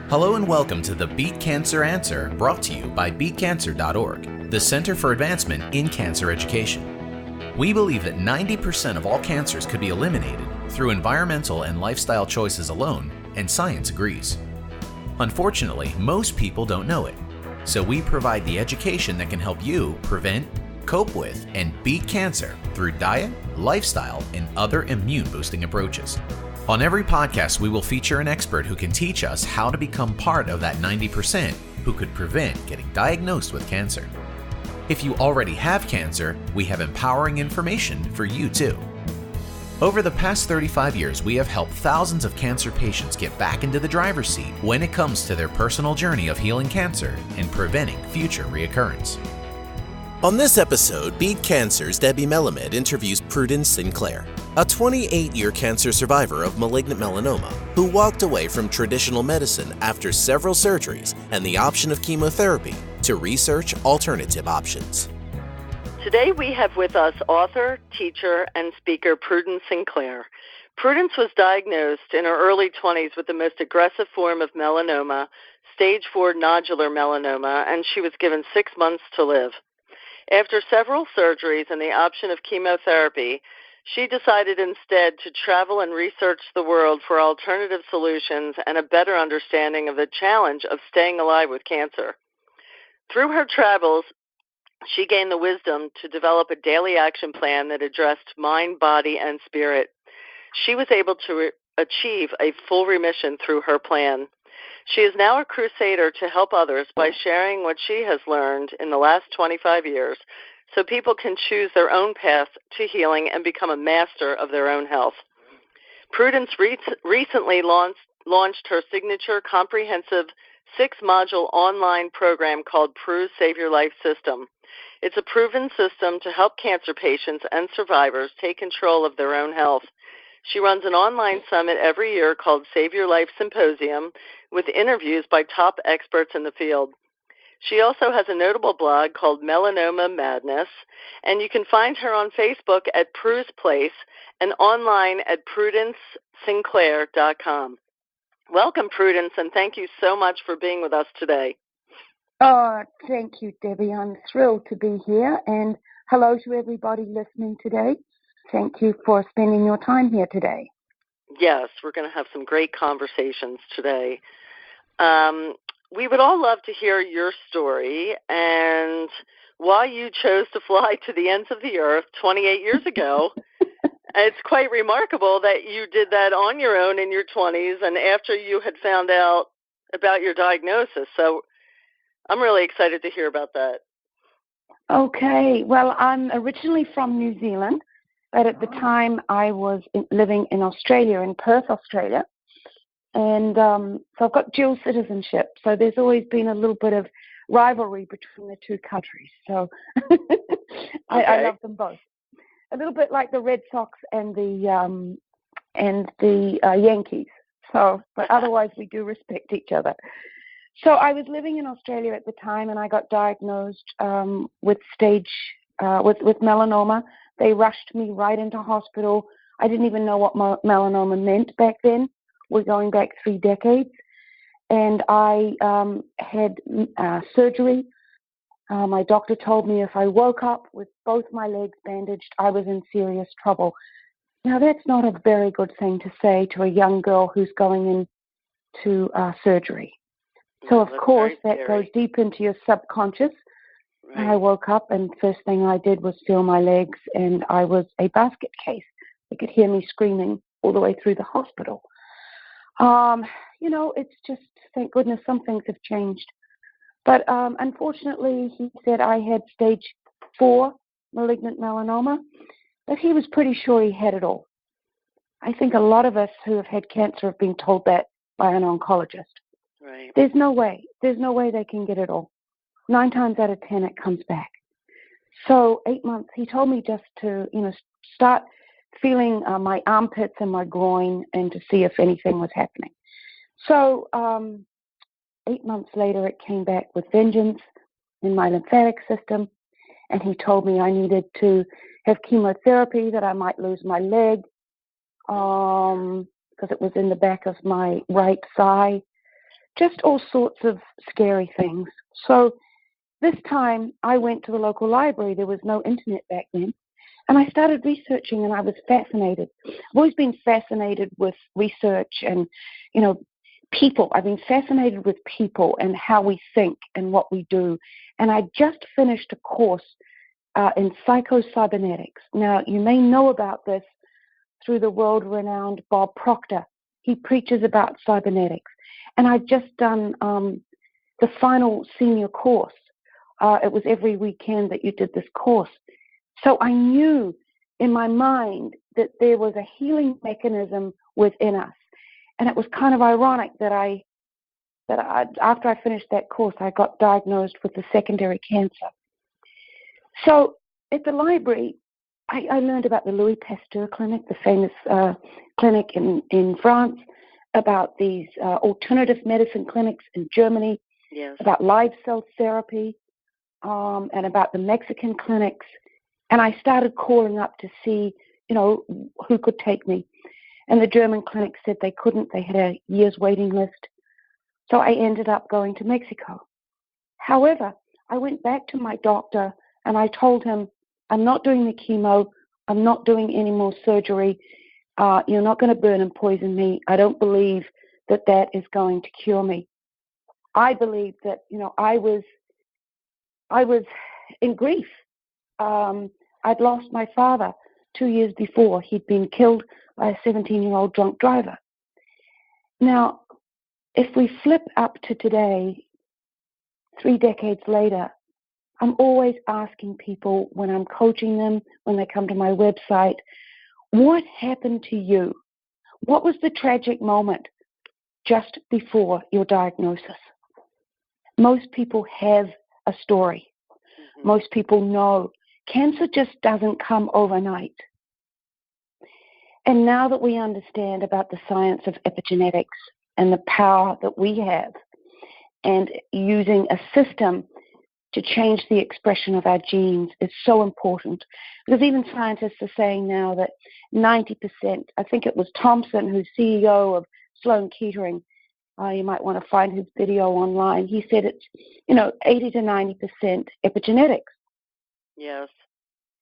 Hello and welcome to the Beat Cancer Answer, brought to you by BeatCancer.Org, the Center for Advancement in Cancer Education. We believe that 90% of all cancers could be eliminated through environmental and lifestyle choices alone, and science agrees. Unfortunately, most people don't know it, so we provide the education that can help you prevent, cope with, and beat cancer through diet, lifestyle, and other immune-boosting approaches. On every podcast, we will feature an expert who can teach us how to become part of that 90% who could prevent getting diagnosed with cancer. If you already have cancer, we have empowering information for you too. Over the past 35 years, we have helped thousands of cancer patients get back into the driver's seat when it comes to their personal journey of healing cancer and preventing future reoccurrence. On this episode, BeatCancer's Debbie Melamed interviews Prudence Sinclair, a 28-year cancer survivor of malignant melanoma who walked away from traditional medicine after several surgeries and the option of chemotherapy to research alternative options. Today we have with us author, teacher, and speaker Prudence Sinclair. Prudence was diagnosed in her early 20s with the most aggressive form of melanoma, stage 4 nodular melanoma, and she was given 6 months to live. After several surgeries and the option of chemotherapy, she decided instead to travel and research the world for alternative solutions and a better understanding of the challenge of staying alive with cancer. Through her travels, she gained the wisdom to develop a daily action plan that addressed mind, body, and spirit. She was able to achieve a full remission through her plan. She is now a crusader to help others by sharing what she has learned in the last 25 years so people can choose their own path to healing and become a master of their own health. Prudence recently launched her signature comprehensive 6-module online program called Prue Save Your Life System. It's a proven system to help cancer patients and survivors take control of their own health. She runs an online summit every year called Save Your Life Symposium with interviews by top experts in the field. She also has a notable blog called Melanoma Madness, and you can find her on Facebook at Prue's Place and online at PrudenceSinclair.com. Welcome, Prudence, and thank you so much for being with us today. Oh, thank you, Debbie. I'm thrilled to be here, and hello to everybody listening today. Thank you for spending your time here today. Yes, we're going to have some great conversations today. We would all love to hear your story and why you chose to fly to the ends of the earth 28 years ago. It's quite remarkable that you did that on your own in your 20s and after you had found out about your diagnosis. So I'm really excited to hear about that. Okay. Well, I'm originally from New Zealand, but at the time I was living in Australia, in Perth, Australia. And so I've got dual citizenship. So there's always been a little bit of rivalry between the two countries. So I love them both. A little bit like the Red Sox and the Yankees. So, but otherwise we do respect each other. So I was living in Australia at the time, and I got diagnosed with melanoma. They rushed me right into hospital. I didn't even know what melanoma meant back then. We're going back 3 decades. And I had surgery. My doctor told me if I woke up with both my legs bandaged, I was in serious trouble. Now, that's not a very good thing to say to a young girl who's going into surgery. So, of course, that goes deep into your subconscious. Right. I woke up, and first thing I did was feel my legs, and I was a basket case. They could hear me screaming all the way through the hospital. It's just, thank goodness, some things have changed. But unfortunately, he said I had stage 4 malignant melanoma, but he was pretty sure he had it all. I think a lot of us who have had cancer have been told that by an oncologist. Right. There's no way they can get it all. 9 times out of 10, it comes back. So 8 months, he told me just to, start feeling my armpits and my groin and to see if anything was happening. So 8 months later, it came back with vengeance in my lymphatic system, and he told me I needed to have chemotherapy, that I might lose my leg because it was in the back of my right thigh. just all sorts of scary things. So this time I went to the local library. There was no internet back then. And I started researching, and I was fascinated. I've always been fascinated with research and, people. I've been fascinated with people and how we think and what we do. And I just finished a course in psychocybernetics. Now, you may know about this through the world-renowned Bob Proctor. He preaches about cybernetics. And I'd just done the final senior course. It was every weekend that you did this course. So I knew in my mind that there was a healing mechanism within us. And it was kind of ironic that after I finished that course, I got diagnosed with a secondary cancer. So at the library, I learned about the Louis Pasteur Clinic, the famous clinic in France, about these alternative medicine clinics in Germany, yes, about live cell therapy, and about the Mexican clinics. And I started calling up to see, who could take me. And the German clinic said they couldn't. They had a year's waiting list. So I ended up going to Mexico. However, I went back to my doctor and I told him, I'm not doing the chemo. I'm not doing any more surgery. You're not going to burn and poison me. I don't believe that is going to cure me. I believe that, I was in grief. I'd lost my father 2 years before. He'd been killed by a 17-year-old drunk driver. Now, if we flip up to today, 3 decades later, I'm always asking people when I'm coaching them, when they come to my website, what happened to you? What was the tragic moment just before your diagnosis? Most people have a story. Mm-hmm. Most people know. Cancer just doesn't come overnight. And now that we understand about the science of epigenetics and the power that we have, and using a system to change the expression of our genes is so important. Because even scientists are saying now that 90%, I think it was Thompson, who's CEO of Sloan Kettering, you might want to find his video online, he said it's, 80 to 90% epigenetics. Yes.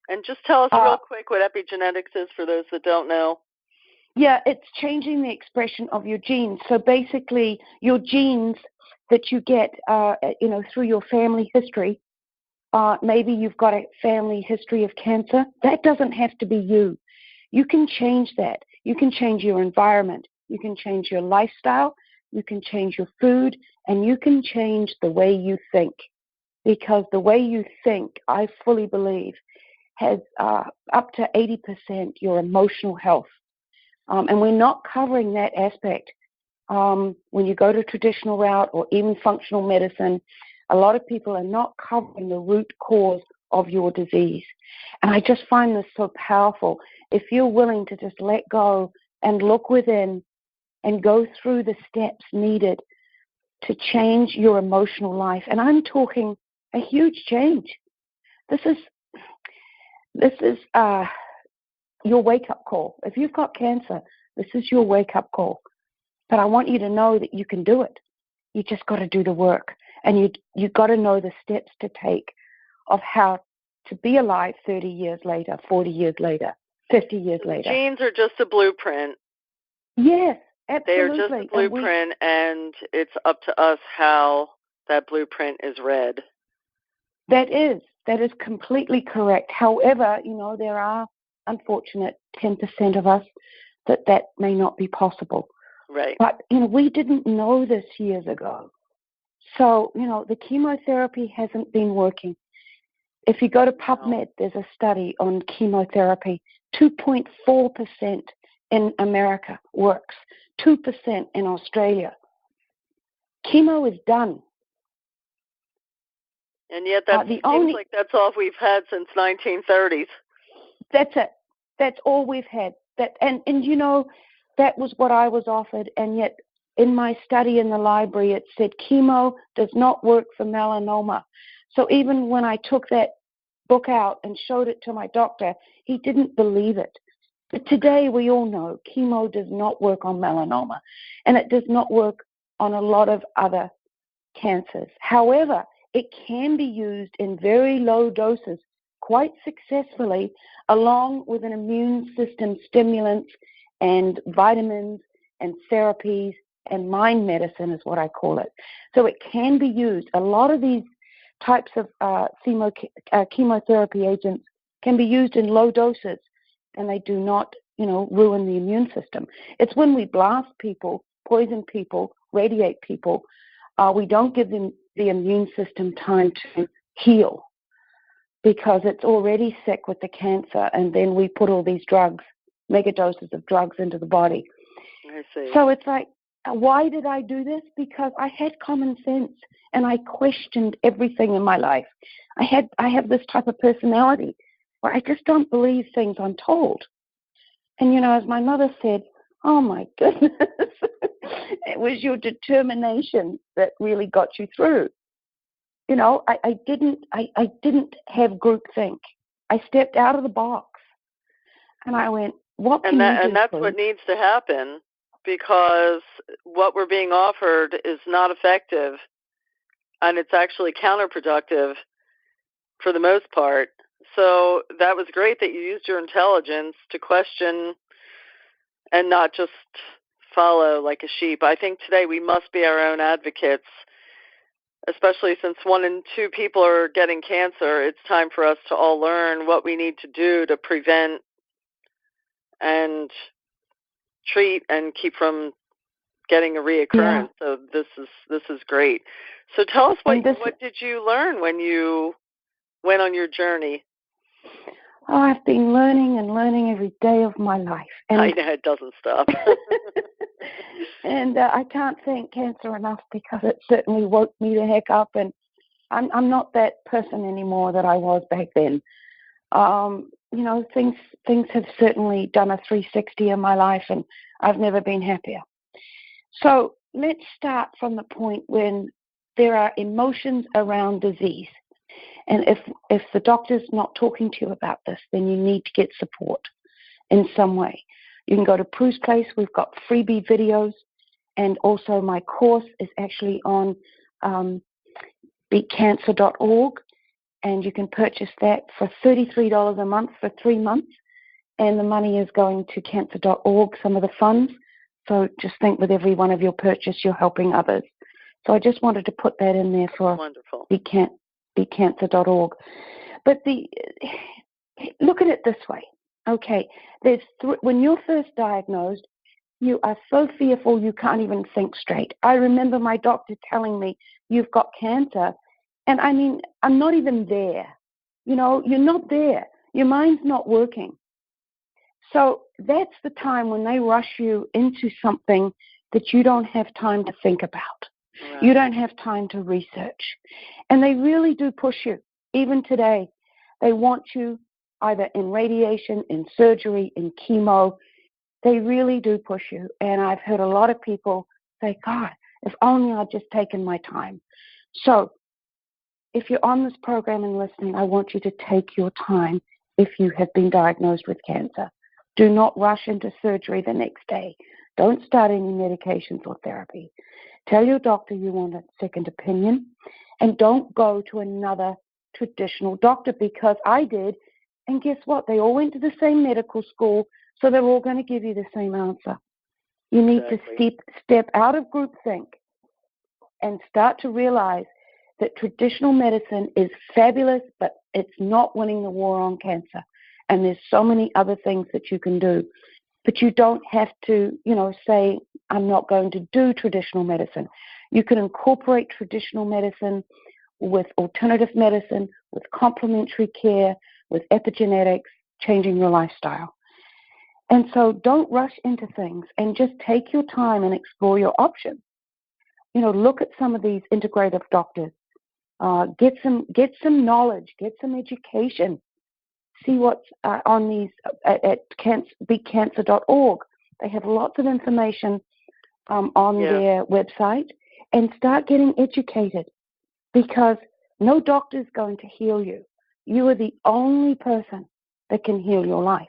And just tell us real quick what epigenetics is for those that don't know. Yeah, it's changing the expression of your genes. So basically, your genes that you get, through your family history, maybe you've got a family history of cancer. That doesn't have to be you. You can change that. You can change your environment. You can change your lifestyle. You can change your food. And you can change the way you think. Because the way you think, I fully believe, has up to 80% your emotional health. And we're not covering that aspect. When you go to traditional route or even functional medicine, a lot of people are not covering the root cause of your disease. And I just find this so powerful. If you're willing to just let go and look within and go through the steps needed to change your emotional life, and I'm talking a huge change. This is your wake-up call. If you've got cancer, this is your wake-up call. But I want you to know that you can do it. You just got to do the work. And you got to know the steps to take of how to be alive 30 years later, 40 years later, 50 years later. Genes are just a blueprint. Yes, absolutely. They are just a blueprint, and it's up to us how that blueprint is read. That is completely correct. However, there are unfortunate 10% of us that may not be possible. Right. But, we didn't know this years ago. So, the chemotherapy hasn't been working. If you go to PubMed, there's a study on chemotherapy. 2.4% in America works. 2% in Australia. Chemo is done. And yet that seems like that's all we've had since 1930s. That's it. That's all we've had. And that was what I was offered, and yet in my study in the library it said chemo does not work for melanoma. So even when I took that book out and showed it to my doctor, he didn't believe it. But today we all know chemo does not work on melanoma, and it does not work on a lot of other cancers. However, it can be used in very low doses quite successfully, along with an immune system stimulant and vitamins and therapies and mind medicine is what I call it. So it can be used. A lot of these types of chemotherapy agents can be used in low doses, and they do not, ruin the immune system. It's when we blast people, poison people, radiate people, we don't give them the immune system time to heal because it's already sick with the cancer, and then we put all these drugs, mega doses of drugs into the body. I see. So it's like, why did I do this? Because I had common sense and I questioned everything in my life. I have this type of personality where I just don't believe things I'm told. And, as my mother said, oh my goodness, it was your determination that really got you through. I didn't have groupthink. I stepped out of the box and I went, what can you do? And that's what needs to happen, because what we're being offered is not effective, and it's actually counterproductive for the most part. So that was great that you used your intelligence to question and not just follow like a sheep. I think today we must be our own advocates, especially since 1 in 2 people are getting cancer. It's time for us to all learn what we need to do to prevent and treat and keep from getting a reoccurrence. Yeah. So this is great. So tell us what did you learn when you went on your journey? Oh, I've been learning and learning every day of my life. And I know, it doesn't stop. And I can't thank cancer enough, because it certainly woke me the heck up, and I'm not that person anymore that I was back then. Things have certainly done a 360 in my life, and I've never been happier. So let's start from the point when there are emotions around disease. And if the doctor's not talking to you about this, then you need to get support in some way. You can go to Prue's place. We've got freebie videos. And also my course is actually on BeatCancer.org. And you can purchase that for $33 a month for 3 months. And the money is going to Cancer.org, some of the funds. So just think with every one of your purchase, you're helping others. So I just wanted to put that in there for Wonderful. BeatCancer.org. But look at it this way. Okay, when you're first diagnosed, you are so fearful you can't even think straight. I remember my doctor telling me, you've got cancer. And I mean, I'm not even there. You're not there. Your mind's not working. So that's the time when they rush you into something that you don't have time to think about. Right. You don't have time to research. And they really do push you. Even today, they want you either in radiation, in surgery, in chemo. They really do push you. And I've heard a lot of people say, God, if only I'd just taken my time. So if you're on this program and listening, I want you to take your time if you have been diagnosed with cancer. Do not rush into surgery the next day. Don't start any medications or therapy. Tell your doctor you want a second opinion, and don't go to another traditional doctor, because I did. And guess what? They all went to the same medical school, so they're all going to give you the same answer. You need to step out of groupthink and start to realize that traditional medicine is fabulous, but it's not winning the war on cancer. And there's so many other things that you can do. But you don't have to, say, I'm not going to do traditional medicine. You can incorporate traditional medicine with alternative medicine, with complementary care, with epigenetics, changing your lifestyle. And so don't rush into things, and just take your time and explore your options. Look at some of these integrative doctors. Get some knowledge, get some education. See what's on these at BeatCancer.org. They have lots of information on their website, and start getting educated, because no doctor is going to heal you. You are the only person that can heal your life.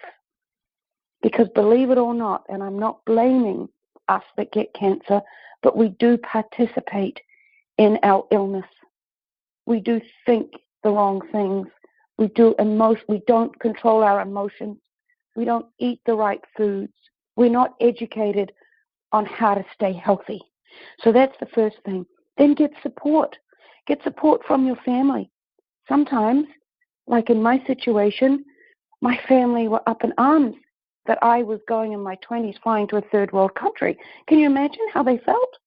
Because believe it or not, and I'm not blaming us that get cancer, but we do participate in our illness. We do think the wrong things. We don't control our emotions. We don't eat the right foods. We're not educated on how to stay healthy. So that's the first thing. Then get support. Get support from your family. Sometimes, like in my situation, my family were up in arms that I was going in my 20s flying to a third world country. Can you imagine how they felt?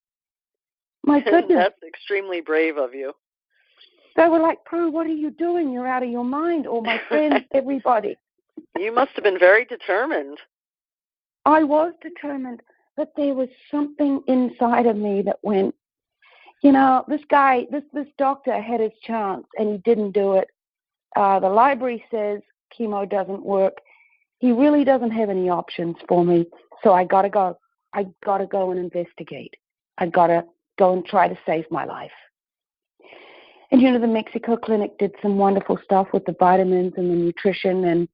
My goodness. That's extremely brave of you. They were like, Prue, what are you doing? You're out of your mind. All my friends, everybody. You must have been very determined. I was determined, but there was something inside of me that went, this guy, this doctor had his chance, and he didn't do it. The library says chemo doesn't work. He really doesn't have any options for me, so I got to go. I got to go and investigate. I got to go and try to save my life. And, the Mexico clinic did some wonderful stuff with the vitamins and the nutrition,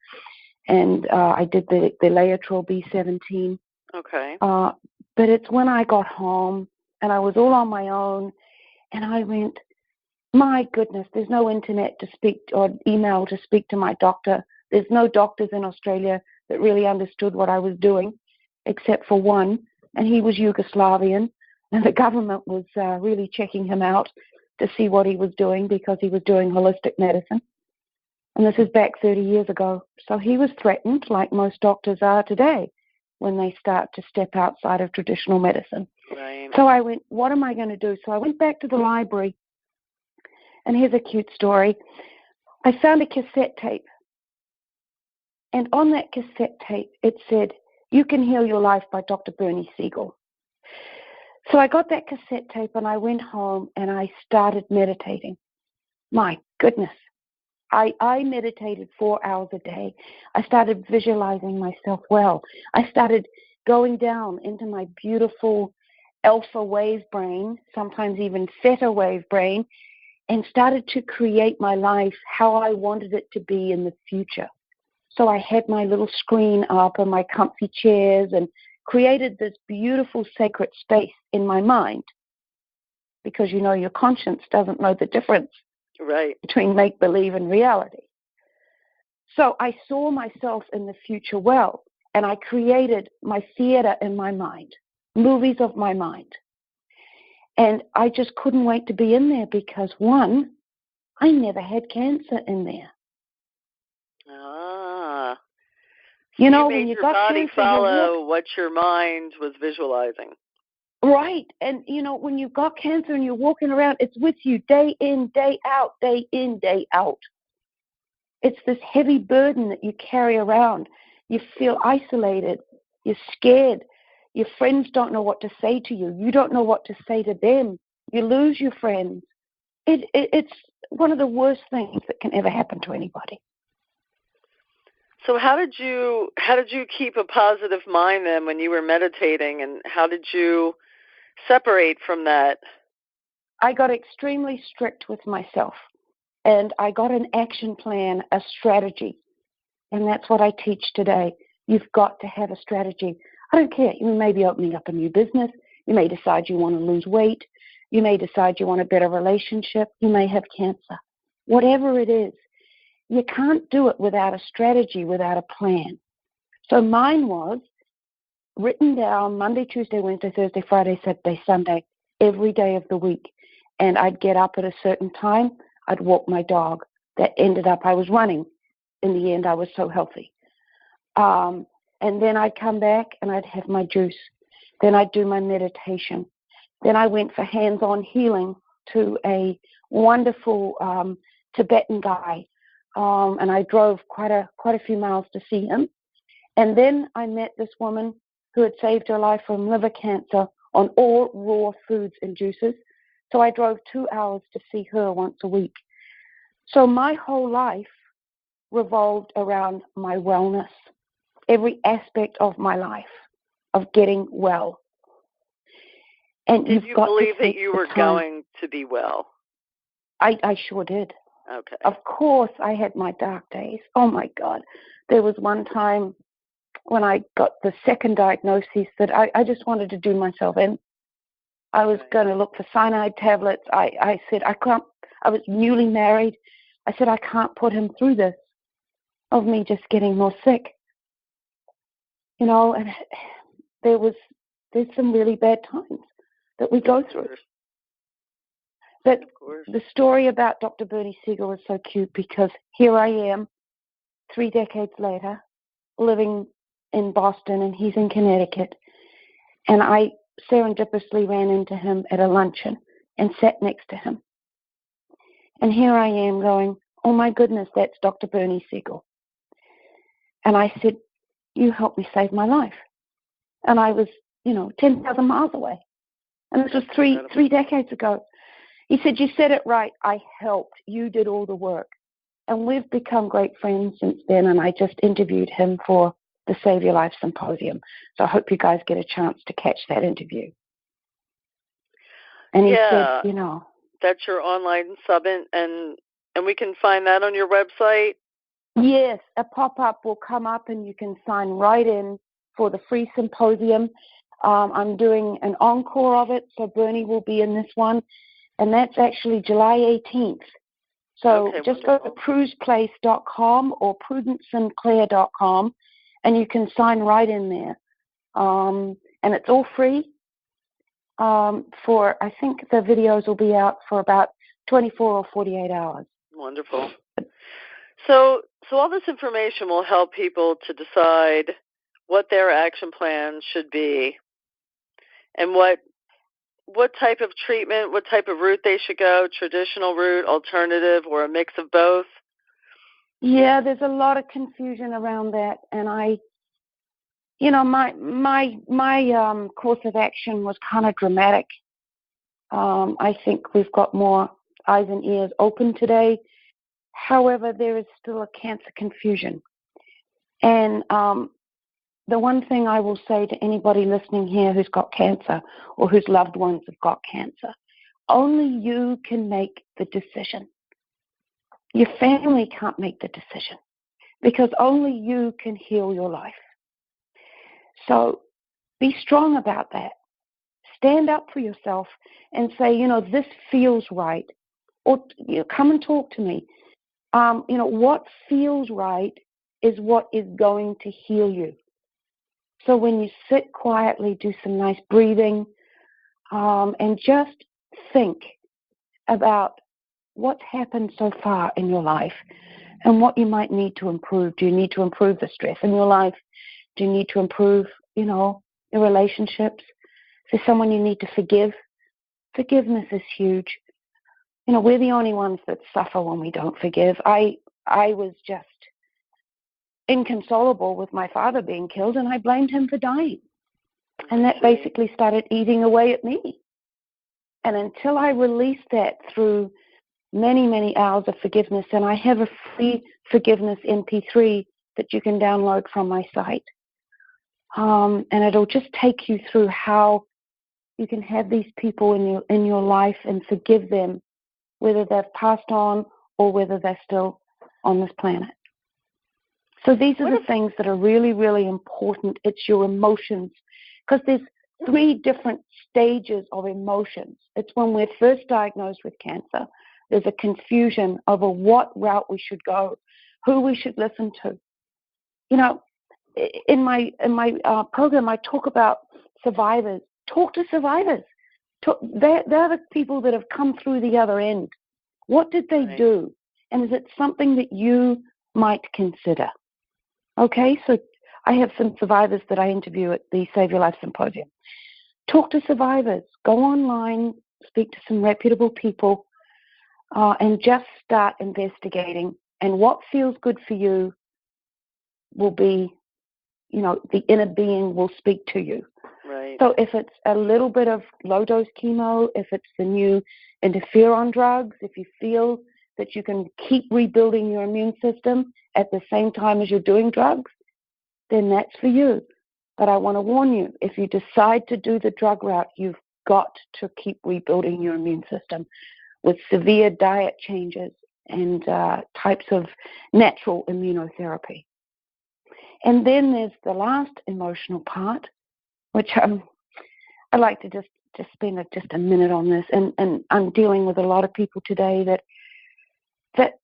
and I did the Laetrile B17. Okay. But it's when I got home, and I was all on my own, and I went, my goodness, there's no internet to speak or email to speak to my doctor. There's no doctors in Australia that really understood what I was doing, except for one, and he was Yugoslavian, and the government was really checking him out to see what he was doing because he was doing holistic medicine. And this is back 30 years ago. So he was threatened, like most doctors are today, when they start to step outside of traditional medicine. Right. So I went, what am I going to do? So I went back to the library, and here's a cute story. I found a cassette tape. And on that cassette tape, it said, You Can Heal Your Life by Dr. Bernie Siegel. So I got that cassette tape, and I went home, and I started meditating. My goodness. I meditated 4 hours a day. I started visualizing myself well. I started going down into my beautiful alpha wave brain, sometimes even theta wave brain, and started to create my life how I wanted it to be in the future. So I had my little screen up and my comfy chairs and created this beautiful sacred space in my mind, because your conscience doesn't know the difference between make-believe and reality. So I saw myself in the future well, and I created my theater in my mind, movies of my mind. And I just couldn't wait to be in there because, one, I never had cancer in there. Ah. You when you got cancer, follow what your mind was visualizing. Right. And, when you've got cancer and you're walking around, it's with you day in, day out, day in, day out. It's this heavy burden that you carry around. You feel isolated. You're scared. Your friends don't know what to say to you. You don't know what to say to them. You lose your friends. It's one of the worst things that can ever happen to anybody. So how did you keep a positive mind then when you were meditating, and how did you separate from that? I got extremely strict with myself, and I got an action plan, a strategy, and that's what I teach today. You've got to have a strategy. I don't care. You may be opening up a new business. You may decide you want to lose weight. You may decide you want a better relationship. You may have cancer. Whatever it is, you can't do it without a strategy, without a plan. So mine was written down Monday, Tuesday, Wednesday, Thursday, Friday, Saturday, Sunday, every day of the week. And I'd get up at a certain time. I'd walk my dog. That ended up I was running. In the end, I was so healthy. And then I'd come back and I'd have my juice. Then I'd do my meditation. Then I went for hands-on healing to a wonderful Tibetan guy. And I drove quite a few miles to see him. And then I met this woman who had saved her life from liver cancer on all raw foods and juices. So I drove 2 hours to see her once a week. So my whole life revolved around my wellness, every aspect of my life, of getting well. And did you believe that you were going to be well? I sure did. Okay. Of course, I had my dark days. Oh, my God. There was one time when I got the second diagnosis that I just wanted to do myself in. I was going to look for cyanide tablets. I said, I can't. I was newly married. I said, I can't put him through this of me just getting more sick. You know, and there's some really bad times that we go through. But the story about Dr. Bernie Siegel is so cute because here I am, 3 decades later, living in Boston, and he's in Connecticut. And I serendipitously ran into him at a luncheon and sat next to him. And here I am going, oh my goodness, that's Dr. Bernie Siegel. And I said, you helped me save my life. And I was, 10,000 miles away. And this was three decades ago. He said, you said it right. I helped. You did all the work. And we've become great friends since then. And I just interviewed him for the Save Your Life Symposium. So I hope you guys get a chance to catch that interview. And he said, that's your online summit, and we can find that on your website? Yes, a pop-up will come up, and you can sign right in for the free symposium. I'm doing an encore of it, so Bernie will be in this one, and that's actually July 18th. So just go to prusplace.com or PrudenceSinclair.com, and you can sign right in there. And it's all free. I think the videos will be out for about 24 or 48 hours. Wonderful. So all this information will help people to decide what their action plan should be and what type of treatment, what type of route they should go, traditional route, alternative, or a mix of both. Yeah, there's a lot of confusion around that, and my course of action was kind of dramatic. I think we've got more eyes and ears open today. However, there is still a cancer confusion. And the one thing I will say to anybody listening here who's got cancer or whose loved ones have got cancer, only you can make the decision. Your family can't make the decision because only you can heal your life. So be strong about that. Stand up for yourself and say, this feels right. Or come and talk to me. What feels right is what is going to heal you. So when you sit quietly, do some nice breathing, and just think about what's happened so far in your life and what you might need to improve. Do you need to improve the stress in your life? Do you need to improve, your relationships? Is there someone you need to forgive? Forgiveness is huge. We're the only ones that suffer when we don't forgive. I was just inconsolable with my father being killed, and I blamed him for dying. And that basically started eating away at me. And until I released that through many, many hours of forgiveness, and I have a free forgiveness MP3 that you can download from my site. And it'll just take you through how you can have these people in your life and forgive them, whether they've passed on or whether they're still on this planet. So these are the things that are really, really important. It's your emotions, because there's 3 different stages of emotions. It's when we're first diagnosed with cancer. There's a confusion over what route we should go, who we should listen to. In my program, I talk about survivors. Talk to survivors. They're the people that have come through the other end. What did they do? And is it something that you might consider? Okay, so I have some survivors that I interview at the Save Your Life Symposium. Talk to survivors. Go online, speak to some reputable people, and just start investigating. And what feels good for you will be, the inner being will speak to you. Right. So if it's a little bit of low-dose chemo, if it's the new interferon drugs, if you feel that you can keep rebuilding your immune system at the same time as you're doing drugs, then that's for you. But I want to warn you, if you decide to do the drug route, you've got to keep rebuilding your immune system with severe diet changes and types of natural immunotherapy. And then there's the last emotional part, which I'd like to just spend just a minute on this. And I'm dealing with a lot of people today that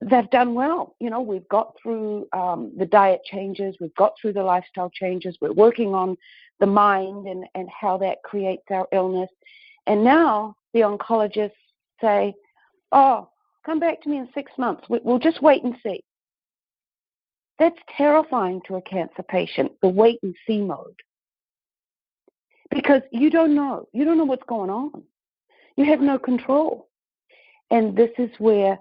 they've done well. We've got through the diet changes, we've got through the lifestyle changes, we're working on the mind and how that creates our illness. And now the oncologists say, oh, come back to me in 6 months. We'll just wait and see. That's terrifying to a cancer patient, the wait and see mode. Because you don't know. You don't know what's going on. You have no control. And this is where,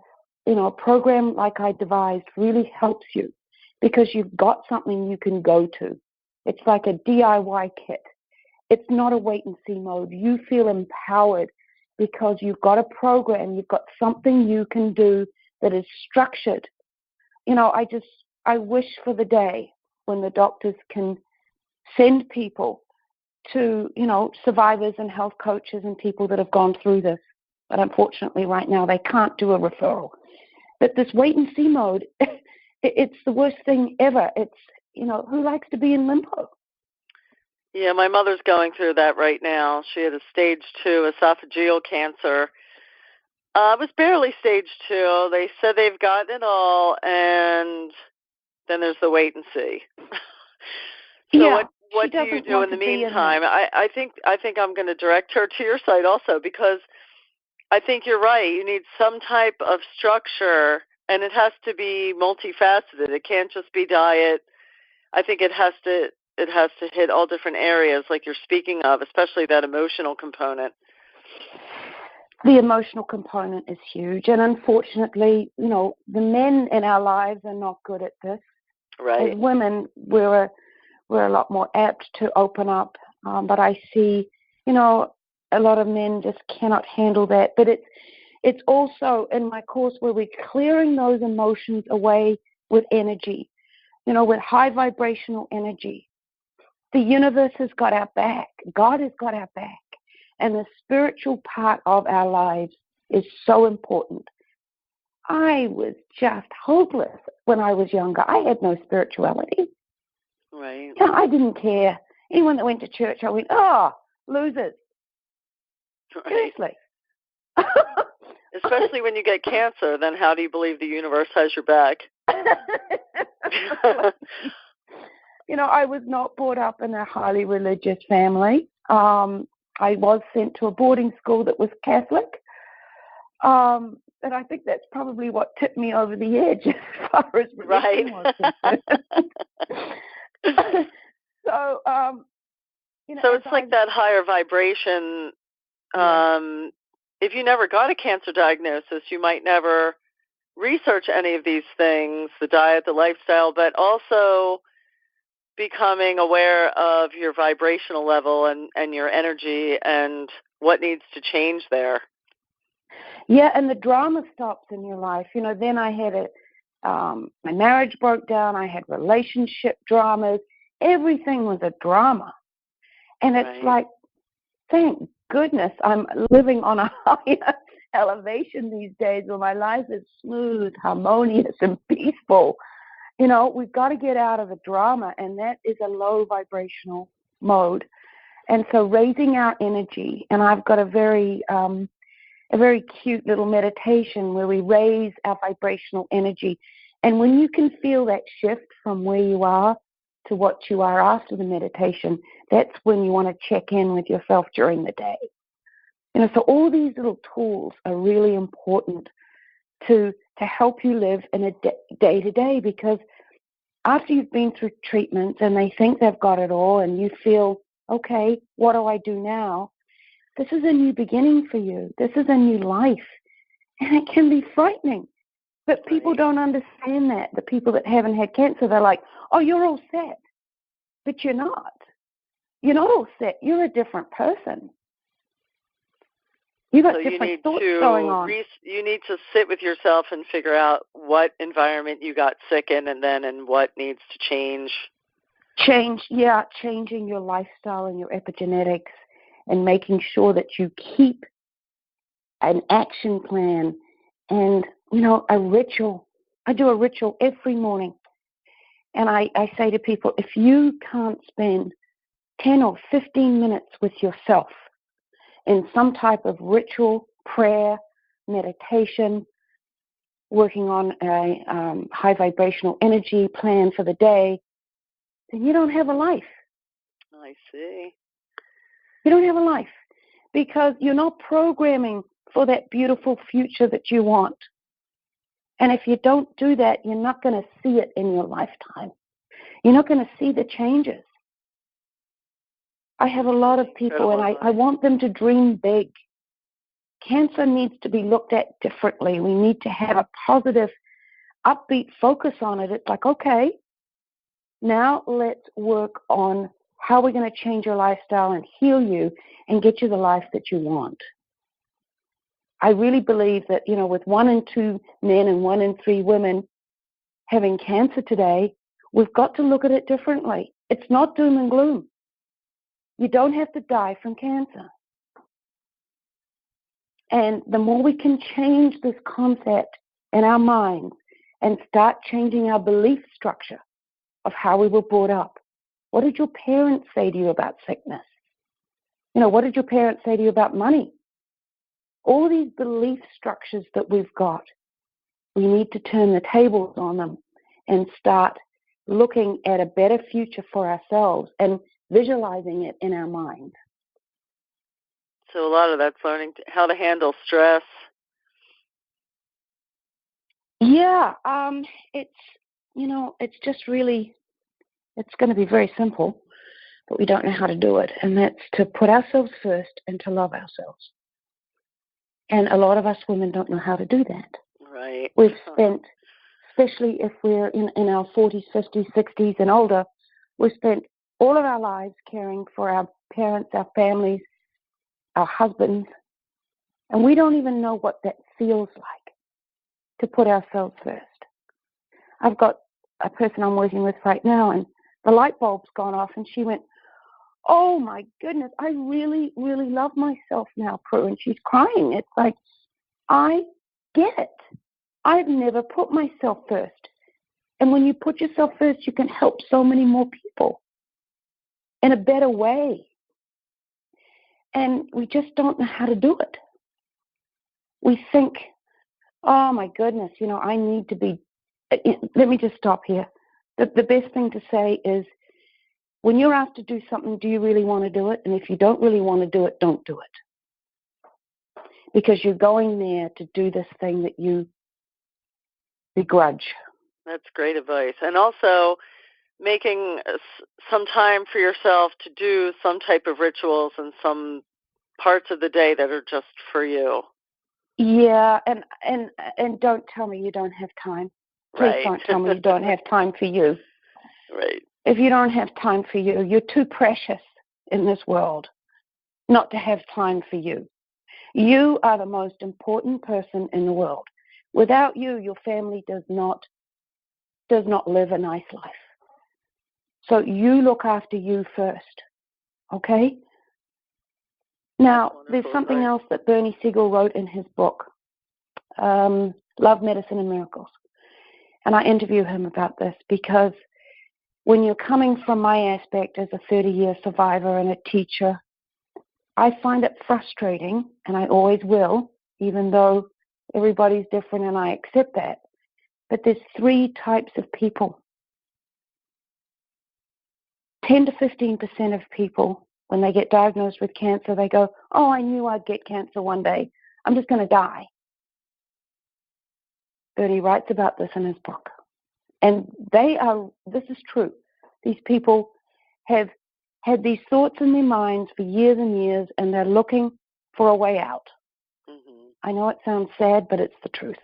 a program like I devised really helps you, because you've got something you can go to. It's like a DIY kit. It's not a wait and see mode. You feel empowered because you've got a program, you've got something you can do that is structured. I wish for the day when the doctors can send people to, survivors and health coaches and people that have gone through this. But unfortunately right now they can't do a referral. But this wait and see mode, it's the worst thing ever. It's, who likes to be in limbo? Yeah, my mother's going through that right now. She had a stage 2 esophageal cancer. It was barely stage 2. They said they've gotten it all, and then there's the wait and see. So yeah, what do you do in the meantime? I think I'm going to direct her to your site also, because I think you're right. You need some type of structure, and it has to be multifaceted. It can't just be diet. I think it has to hit all different areas like you're speaking of, especially that emotional component. The emotional component is huge. And unfortunately, the men in our lives are not good at this. Right. As women, we're a lot more apt to open up. But I see, a lot of men just cannot handle that. But it's also in my course where we're clearing those emotions away with energy, with high vibrational energy. The universe has got our back. God has got our back. And the spiritual part of our lives is so important. I was just hopeless when I was younger. I had no spirituality. Right. I didn't care. Anyone that went to church, I went, losers. Right. Seriously. Especially when you get cancer, then how do you believe the universe has your back? I was not brought up in a highly religious family. I was sent to a boarding school that was Catholic. And I think that's probably what tipped me over the edge as far as religion was concerned. So, so it's like that higher vibration. If you never got a cancer diagnosis, you might never research any of these things, the diet, the lifestyle, but also becoming aware of your vibrational level and your energy and what needs to change there. Yeah, and the drama stops in your life. Then I had my marriage broke down. I had relationship dramas. Everything was a drama. And it's like, thank goodness I'm living on a higher elevation these days where my life is smooth, harmonious, and peaceful. We've got to get out of the drama, and that is a low vibrational mode. And so raising our energy, and I've got a very cute little meditation where we raise our vibrational energy. And when you can feel that shift from where you are to what you are after the meditation, that's when you want to check in with yourself during the day. So all these little tools are really important to help you live in a day-to-day, because after you've been through treatments and they think they've got it all and you feel, okay, what do I do now? This is a new beginning for you. This is a new life. And it can be frightening. But people don't understand that. The people that haven't had cancer, they're like, oh, you're all set. But you're not. You're not all set. You're a different person. You've got different thoughts going on. You need to sit with yourself and figure out what environment you got sick in and what needs to change. Changing your lifestyle and your epigenetics and making sure that you keep an action plan and, a ritual. I do a ritual every morning. And I say to people, if you can't spend 10 or 15 minutes with yourself in some type of ritual, prayer, meditation, working on a high vibrational energy plan for the day, then you don't have a life. I see. You don't have a life because you're not programming for that beautiful future that you want. And if you don't do that, you're not going to see it in your lifetime. You're not going to see the changes. I have a lot of people, and I want them to dream big. Cancer needs to be looked at differently. We need to have a positive, upbeat focus on it. It's like, okay, now let's work on how we're going to change your lifestyle and heal you and get you the life that you want. I really believe that, with 1 in 2 men and 1 in 3 women having cancer today, we've got to look at it differently. It's not doom and gloom. You don't have to die from cancer. And the more we can change this concept in our minds and start changing our belief structure of how we were brought up. What did your parents say to you about sickness? What did your parents say to you about money? All these belief structures that we've got, we need to turn the tables on them and start looking at a better future for ourselves and visualizing it in our minds. So a lot of that's learning how to handle stress. Yeah, it's just really, it's going to be very simple, but we don't know how to do it. And that's to put ourselves first and to love ourselves. And a lot of us women don't know how to do that. Right. We've spent, especially if we're in our 40s, 50s, 60s and older, we've spent all of our lives caring for our parents, our families, our husbands, and we don't even know what that feels like to put ourselves first. I've got a person I'm working with right now, and the light bulb's gone off, and she went, "Oh my goodness, I really, really love myself now, Prue," and she's crying. It's like, I get it. I've never put myself first. And when you put yourself first, you can help so many more people in a better way. And we just don't know how to do it. We think, oh my goodness, I need to be, let me just stop here. The best thing to say is, when you're asked to do something, do you really want to do it? And if you don't really want to do it, don't do it. Because you're going there to do this thing that you begrudge. That's great advice. And also making some time for yourself to do some type of rituals and some parts of the day that are just for you. Yeah, and don't tell me you don't have time. Please don't tell me you don't have time for you. Right. If you don't have time for you, you're too precious in this world not to have time for you. You are the most important person in the world. Without you, your family does not live a nice life. So you look after you first, okay? Now, there's something else that Bernie Siegel wrote in his book, Love, Medicine, and Miracles. And I interview him about this because when you're coming from my aspect as a 30-year survivor and a teacher, I find it frustrating, and I always will, even though everybody's different and I accept that. But there's 3 types of people. 10 to 15% of people, when they get diagnosed with cancer, they go, "Oh, I knew I'd get cancer one day. I'm just going to die." Bernie writes about this in his book. And this is true. These people have had these thoughts in their minds for years and years, and they're looking for a way out. Mm-hmm. I know it sounds sad, but it's the truth.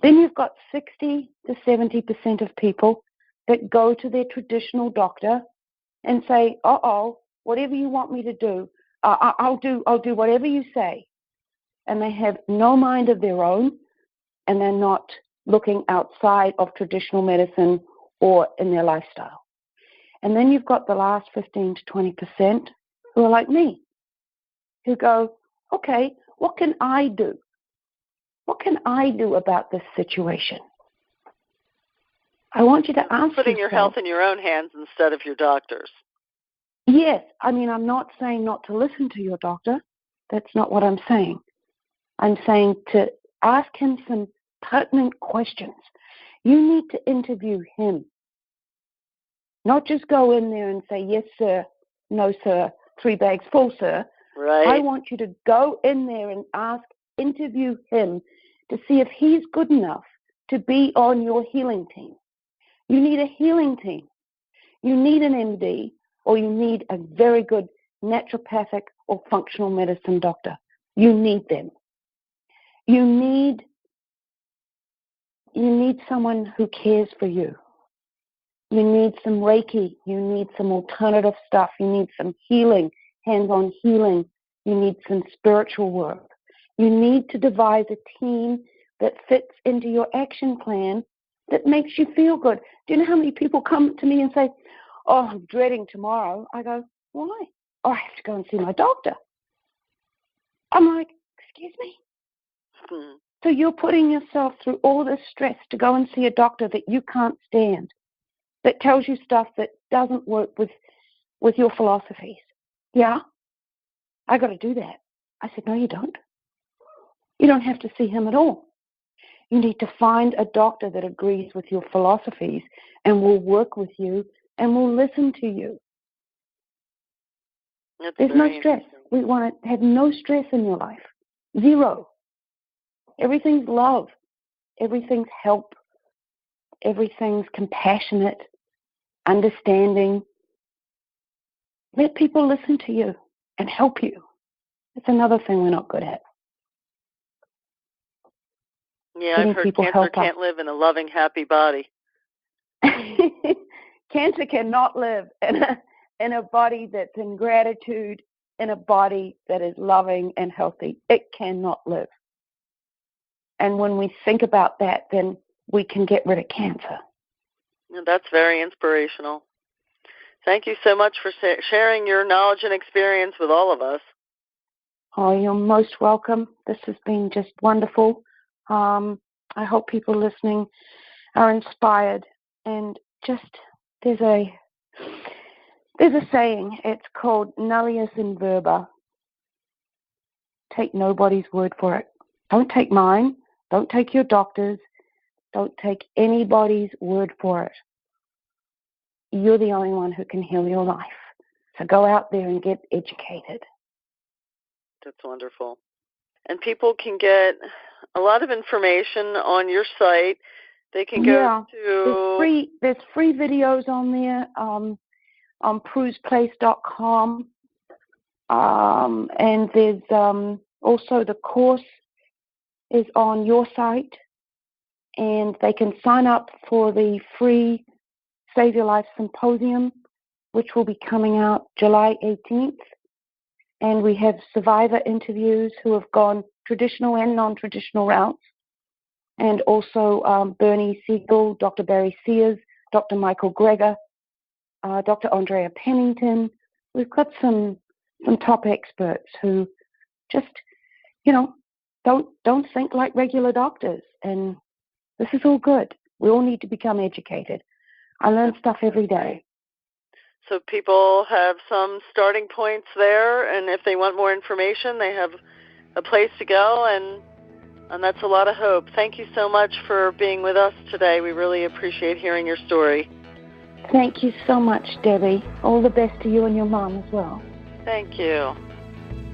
Then you've got 60 to 70% of people that go to their traditional doctor and say, whatever you want me to do, I'll do whatever you say. And they have no mind of their own, and they're not looking outside of traditional medicine or in their lifestyle. And then you've got the last 15 to 20% who are like me, who go, okay, what can I do? What can I do about this situation? I want you to ask putting yourself, your health in your own hands instead of your doctor's. Yes. I mean, I'm not saying not to listen to your doctor. That's not what I'm saying. I'm saying to ask him some pertinent questions. You need to interview him. Not just go in there and say, yes, sir, no, sir, 3 bags full, sir. Right. I want you to go in there and interview him to see if he's good enough to be on your healing team. You need a healing team. You need an MD, or you need a very good naturopathic or functional medicine doctor. You need them. You need someone who cares for you. You need some Reiki. You need some alternative stuff. You need some healing, hands-on healing. You need some spiritual work. You need to devise a team that fits into your action plan that makes you feel good. Do you know how many people come to me and say, oh, I'm dreading tomorrow? I go, why? Oh, I have to go and see my doctor. I'm like, excuse me? So you're putting yourself through all this stress to go and see a doctor that you can't stand, that tells you stuff that doesn't work with your philosophies. Yeah? I got to do that. I said, no, you don't. You don't have to see him at all. You need to find a doctor that agrees with your philosophies and will work with you and will listen to you. There's no stress. We want to have no stress in your life. Zero. Everything's love. Everything's help. Everything's compassionate, understanding. Let people listen to you and help you. That's another thing we're not good at. Yeah, I've heard cancer can't live in a loving, happy body. Cancer cannot live in a body that's in gratitude, in a body that is loving and healthy. It cannot live. And when we think about that, then we can get rid of cancer. Yeah, that's very inspirational. Thank you so much for sharing your knowledge and experience with all of us. Oh, you're most welcome. This has been just wonderful. I hope people listening are inspired. And just there's a saying. It's called nullius in verba. Take nobody's word for it. Don't take mine. Don't take your doctor's. Don't take anybody's word for it. You're the only one who can heal your life. So go out there and get educated. That's wonderful. And people can get a lot of information on your site. They can go to... There's free videos on there on pruesplace.com. And there's also the course is on your site. And they can sign up for the free Save Your Life Symposium, which will be coming out July 18th. And we have survivor interviews who have gone traditional and non-traditional routes. And also Bernie Siegel, Dr. Barry Sears, Dr. Michael Greger, Dr. Andrea Pennington. We've got some top experts who just, don't think like regular doctors. And this is all good. We all need to become educated. I learn stuff every day. So people have some starting points there, and if they want more information, they have a place to go, and that's a lot of hope. Thank you so much for being with us today. We really appreciate hearing your story. Thank you so much, Debbie. All the best to you and your mom as well. Thank you.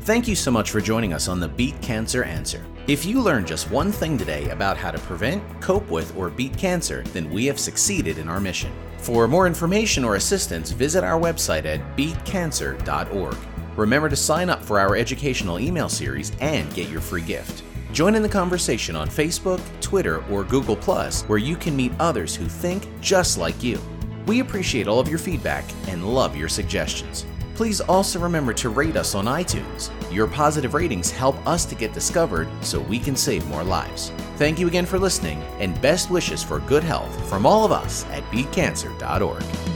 Thank you so much for joining us on the Beat Cancer Answer. If you learned just one thing today about how to prevent, cope with, or beat cancer, then we have succeeded in our mission. For more information or assistance, visit our website at BeatCancer.Org. Remember to sign up for our educational email series and get your free gift. Join in the conversation on Facebook, Twitter, or Google+, where you can meet others who think just like you. We appreciate all of your feedback and love your suggestions. Please also remember to rate us on iTunes. Your positive ratings help us to get discovered so we can save more lives. Thank you again for listening, and best wishes for good health from all of us at BeatCancer.Org.